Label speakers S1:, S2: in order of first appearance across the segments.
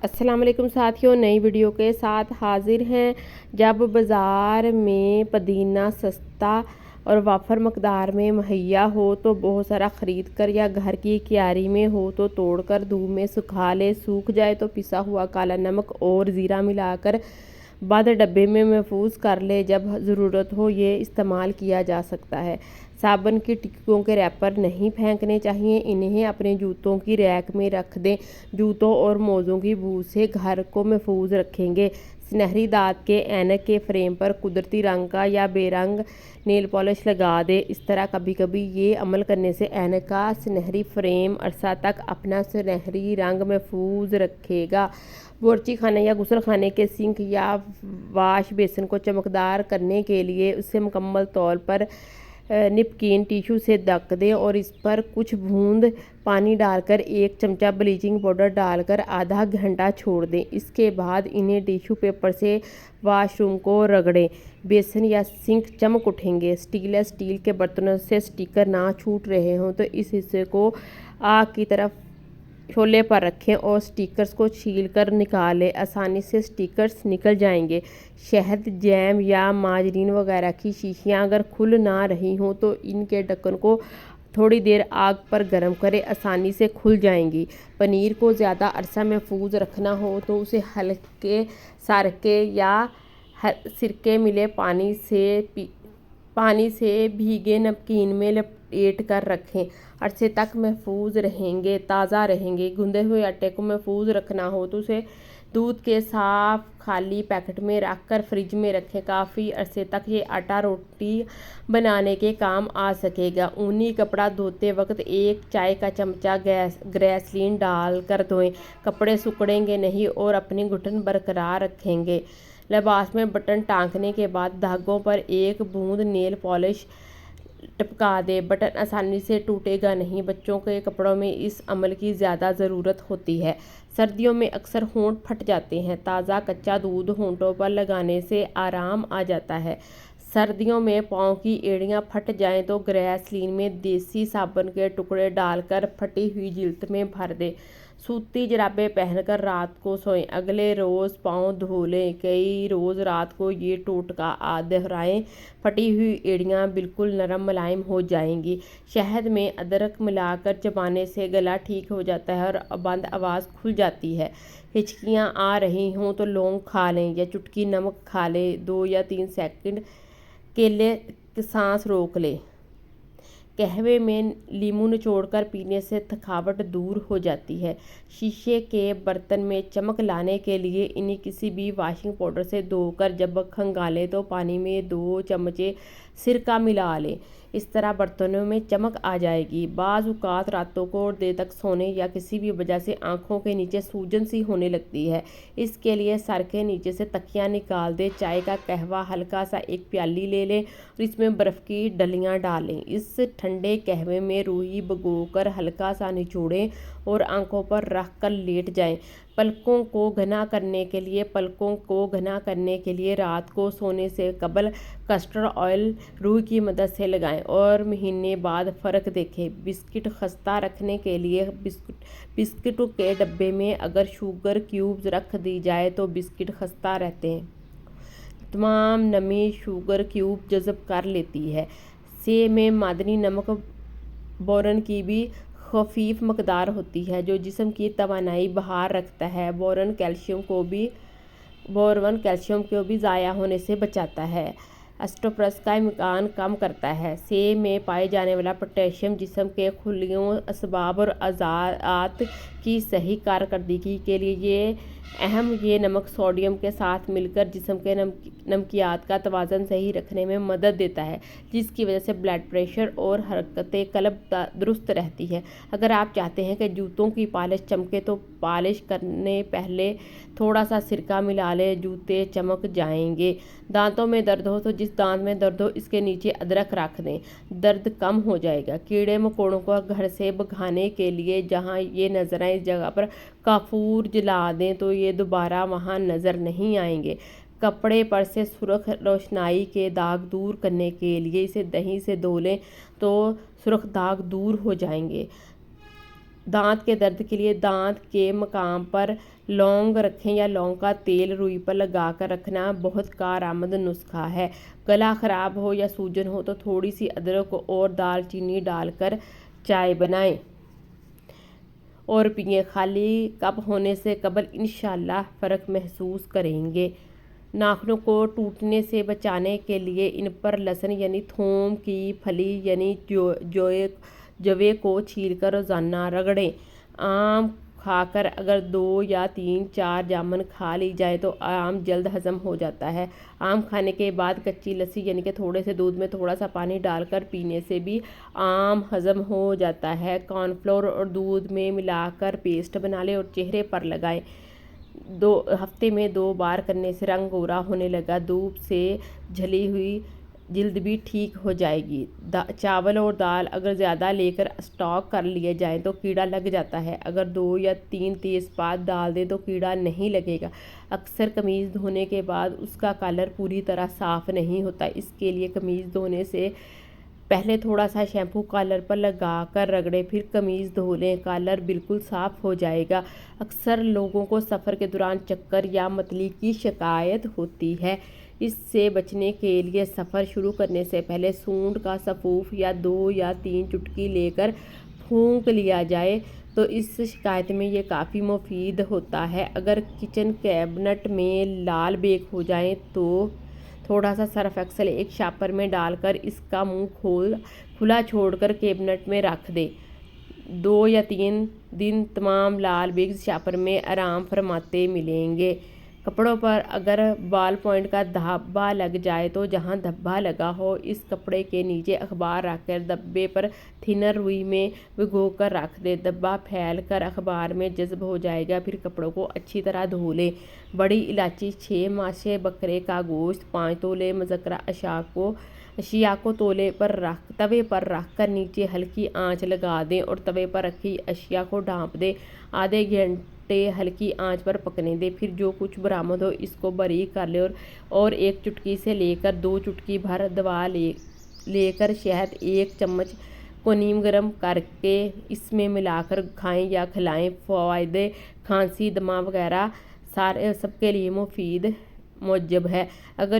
S1: अस्सलाम वालेकुम साथियों, नई वीडियो के साथ हाजिर हैं। जब बाज़ार में पुदीना सस्ता और वाफर मकदार में मुहैया हो तो बहुत सारा ख़रीद कर या घर की क्यारी में हो तो तोड़कर धूप में सुखा ले। सूख जाए तो पिसा हुआ काला नमक और ज़ीरा मिलाकर बंद डब्बे में महफूज कर ले। जब ज़रूरत हो ये इस्तेमाल किया जा सकता है। साबुन की टिक्कियों के रैपर नहीं फेंकने चाहिए, इन्हें अपने जूतों की रैक में रख दें। जूतों और मोज़ों की बू से घर को महफूज रखेंगे। सुनहरी दांत के ऐनक के फ्रेम पर कुदरती रंग का या बेरंग नेल पॉलिश लगा दे। इस तरह कभी कभी ये अमल करने से ऐनक का सुनहरी फ्रेम अरसा तक अपना सुनहरी रंग महफूज रखेगा। बावर्ची खाने या गुसल खाने के सिंक या वाश बेसिन को चमकदार करने के लिए उसे मुकम्मल तौर पर निपकिन टिश्यू से ढक दें और इस पर कुछ बूंद पानी डालकर 1 चमचा ब्लीचिंग पाउडर डालकर आधा घंटा छोड़ दें। इसके बाद इन्हें टिश्यू पेपर से वाशरूम को रगड़ें। बेसिन या सिंक चमक उठेंगे। स्टील के बर्तनों से स्टिकर ना छूट रहे हों तो इस हिस्से को आग की तरफ छोले पर रखें और स्टिकर्स को छील कर निकालें। आसानी से स्टिकर्स निकल जाएंगे। शहद, जैम या माजरीन वगैरह की शीशियाँ अगर खुल ना रही हों तो इनके ढक्कन को थोड़ी देर आग पर गर्म करें, आसानी से खुल जाएंगी। पनीर को ज़्यादा अरसा महफूज रखना हो तो उसे हल्के सरके या सिरके मिले पानी से भीगे नमकीन में लपेट कर रखें। अरसे तक महफूज रहेंगे, ताज़ा रहेंगे। गूंदे हुए आटे को महफूज रखना हो तो उसे दूध के साफ खाली पैकेट में रख कर फ्रिज में रखें। काफ़ी अरसे तक ये आटा रोटी बनाने के काम आ सकेगा। ऊनी कपड़ा धोते वक्त 1 चाय का चमचा ग्रेसलीन डाल कर धोएं। कपड़े सिकुड़ेंगे नहीं और अपनी घुटन बरकरार रखेंगे। लिबास में बटन टाँगने के बाद धागों पर 1 बूंद नेल पॉलिश टपका दे। बटन आसानी से टूटेगा नहीं। बच्चों के कपड़ों में इस अमल की ज़्यादा ज़रूरत होती है। सर्दियों में अक्सर होंठ फट जाते हैं। ताज़ा कच्चा दूध होंठों पर लगाने से आराम आ जाता है। सर्दियों में पाँव की एड़ियाँ फट जाएं तो ग्रेसलीन में देसी साबुन के टुकड़े डालकर फटी हुई जिल्द में भर दें। सूती जराबें पहनकर रात को सोएं। अगले रोज़ पाँव धो लें। कई रोज़ रात को ये टोटका दोहराएं। फटी हुई एड़ियाँ बिल्कुल नरम मुलायम हो जाएंगी। शहद में अदरक मिलाकर चबाने से गला ठीक हो जाता है और बंद आवाज़ खुल जाती है। हिचकियाँ आ रही हों तो लौंग खा लें या चुटकी नमक खा लें। 2 या 3 सेकंड केले सांस रोक लें। कहवे में नींबू निचोड़कर पीने से थकावट दूर हो जाती है। शीशे के बर्तन में चमक लाने के लिए इन्हें किसी भी वॉशिंग पाउडर से धोकर जब खंगालें तो पानी में 2 चमचे सिरका मिला लें। इस तरह बर्तनों में चमक आ जाएगी। बाज़ औक़ात रातों को और देर तक सोने या किसी भी वजह से आँखों के नीचे सूजन सी होने लगती है। इसके लिए सर के नीचे से तकिया निकाल दें। चाय का कहवा हल्का सा 1 प्याली ले लें और इसमें बर्फ़ की डलियाँ डालें। इस ठंडे कहवे में रूई भिगोकर हल्का सा निचोड़ें और आंखों पर रख कर लेट जाएं। पलकों को घना करने के लिए रात को सोने से कबल कस्टर्ड ऑयल रूई की मदद से लगाएं और महीने बाद फ़र्क देखें। बिस्किट खस्ता रखने के लिए बिस्किट के डब्बे में अगर शुगर क्यूब्स रख दी जाए तो बिस्किट खस्ता रहते हैं। तमाम नमी शुगर क्यूब जज़ब कर लेती है। सेब में मादनी नमक बोरन की भी खफीफ मकदार होती है जो जिस्म की तवानाई बहाल रखता है। बोरन कैल्शियम को भी ज़ाया होने से बचाता है। ऑस्टियोपोरोसिस का इम्कान कम करता है। सेब में पाए जाने वाला पोटेशियम जिस्म के खुलियों, असबाब और अज़ात की सही कारकर्दगी के लिए ये नमक सोडियम के साथ मिलकर जिस्म के नमकियात का तवाज़न सही रखने में मदद देता है, जिसकी वजह से ब्लड प्रेशर और हरकत क़ल्ब दुरुस्त रहती है। अगर आप चाहते हैं कि जूतों की पॉलिश चमके तो पॉलिश करने पहले थोड़ा सा सिरका मिला लें, जूते चमक जाएंगे। दांतों में दर्द हो तो जिस दांत में दर्द हो इसके नीचे अदरक रख दें, दर्द कम हो जाएगा। कीड़े मकोड़ों को घर से भगाने के लिए जहां ये नजर आए इस जगह पर काफूर जला दें तो ये दोबारा वहां नजर नहीं आएंगे। कपड़े पर से सुर्ख रोशनाई के दाग दूर करने के लिए इसे दही से धो लें तो सुर्ख दाग दूर हो जाएंगे। دانت کے درد کے لیے دانت کے مقام پر لونگ رکھیں یا لونگ کا تیل روئی پر لگا کر رکھنا بہت کارآمد نسخہ ہے۔ گلا خراب ہو یا سوجن ہو تو تھوڑی سی ادرک اور دال چینی ڈال کر چائے بنائیں اور پئیں۔ خالی کپ ہونے سے قبل انشاءاللہ فرق محسوس کریں گے۔ ناخنوں کو ٹوٹنے سے بچانے کے لیے ان پر لہسن یعنی تھوم کی پھلی یعنی جوے کو چھیل کر روزانہ رگڑیں۔ آم کھا کر اگر 2 یا 3-4 جامن کھا لی جائیں تو آم جلد ہضم ہو جاتا ہے۔ آم کھانے کے بعد کچی لسی یعنی کہ تھوڑے سے دودھ میں تھوڑا سا پانی ڈال کر پینے سے بھی آم ہضم ہو جاتا ہے۔ کارن فلور اور دودھ میں ملا کر پیسٹ بنا لیں اور چہرے پر لگائیں۔ ہفتے میں 2 بار کرنے سے رنگ گورا ہونے لگا دھوپ سے جلی ہوئی جلد بھی ٹھیک ہو جائے گی۔ چاول اور دال اگر زیادہ لے کر اسٹاک کر لیے جائیں تو کیڑا لگ جاتا ہے۔ اگر 2 یا 3 تیز پات ڈال دیں تو کیڑا نہیں لگے گا۔ اکثر قمیض دھونے کے بعد اس کا کالر پوری طرح صاف نہیں ہوتا، اس کے لیے قمیض دھونے سے پہلے تھوڑا سا شیمپو کالر پر لگا کر رگڑیں، پھر قمیض دھو لیں، کالر بالکل صاف ہو جائے گا۔ اکثر لوگوں کو سفر کے دوران چکر یا متلی کی شکایت ہوتی ہے۔ اس سے بچنے کے لیے سفر شروع کرنے سے پہلے سونڈ کا سفوف یا 2 یا 3 چٹکی لے کر پھونک لیا جائے تو اس شکایت میں یہ کافی مفید ہوتا ہے۔ اگر کچن کیبنٹ میں لال بیگ ہو جائیں تو تھوڑا سا سرف ایکسل ایک شاپر میں ڈال کر اس کا منہ کھلا چھوڑ کر کیبنٹ میں رکھ دیں۔ 2 یا 3 دن تمام لال بیگز شاپر میں آرام فرماتے ملیں گے۔ کپڑوں پر اگر بال پوائنٹ کا دھبا لگ جائے تو جہاں دھبا لگا ہو اس کپڑے کے نیچے اخبار رکھ کر دھبے پر تھنر روئی میں بھگو کر رکھ دیں۔ دھبا پھیل کر اخبار میں جذب ہو جائے گا، پھر کپڑوں کو اچھی طرح دھو لیں۔ بڑی الائچی 6 ماچھے بکرے کا گوشت 5 تولے مذکورہ اشیاء کو توے پر رکھ کر نیچے ہلکی آنچ لگا دیں اور توے پر رکھی اشیاء کو ڈھانپ دیں۔ آدھے گھنٹے ہلکی آنچ پر پکنے دیں، پھر جو کچھ برآمد ہو اس کو باریک کر لیں اور 1 چٹکی سے لے کر 2 چٹکی بھر دوا لے کر شہد 1 چمچ کو نیم گرم کر کے اس میں ملا کر کھائیں یا کھلائیں۔ فوائد: کھانسی، دمہ وغیرہ سب کے لیے مفید موجب ہے۔ اگر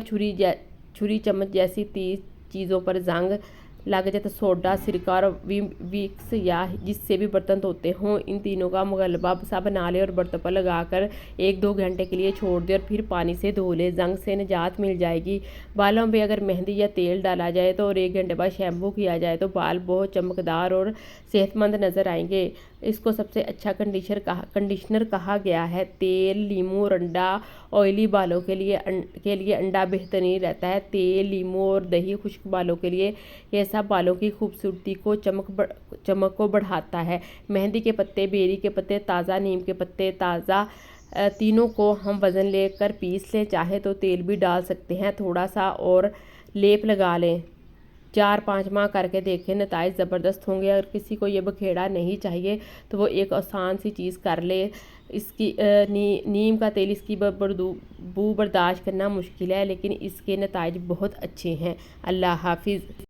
S1: چھری چمچ جیسی تیز چیزوں پر زنگ لگ جائے تو سوڈا، سرکہ اور وکس یا جس سے بھی برتن دھوتے ہوں ان تینوں کا مغلبہ سا بنا لیں اور برتن پر لگا کر 1-2 گھنٹے کے لیے چھوڑ دیں اور پھر پانی سے دھو لیں، زنگ سے نجات مل جائے گی۔ بالوں پہ اگر مہندی یا تیل ڈالا جائے تو اور 1 گھنٹے بعد شیمپو کیا جائے تو بال بہت چمکدار اور صحت مند نظر آئیں گے۔ اس کو سب سے اچھا کنڈیشنر کہا گیا ہے۔ تیل، لیموں، رنڈا آئلی بالوں کے لیے انڈا بہترین رہتا ہے۔ تیل، لیموں اور دہی خشک بالوں کے لیے یہ سب بالوں کی خوبصورتی کو چمک کو بڑھاتا ہے۔ مہندی کے پتے، بیری کے پتے، تازہ نیم کے پتے تازہ تینوں کو ہم وزن لے کر پیس لیں، چاہے تو تیل بھی ڈال سکتے ہیں، تھوڑا سا اور لیپ لگا لیں۔ 4-5 ماہ کر کے دیکھیں، نتائج زبردست ہوں گے۔ اگر کسی کو یہ بکھیڑا نہیں چاہیے تو وہ ایک آسان سی چیز کر لے۔ اس کی نیم کا تیل، اس کی بو برداشت کرنا مشکل ہے لیکن اس کے نتائج بہت اچھے ہیں۔ اللہ حافظ۔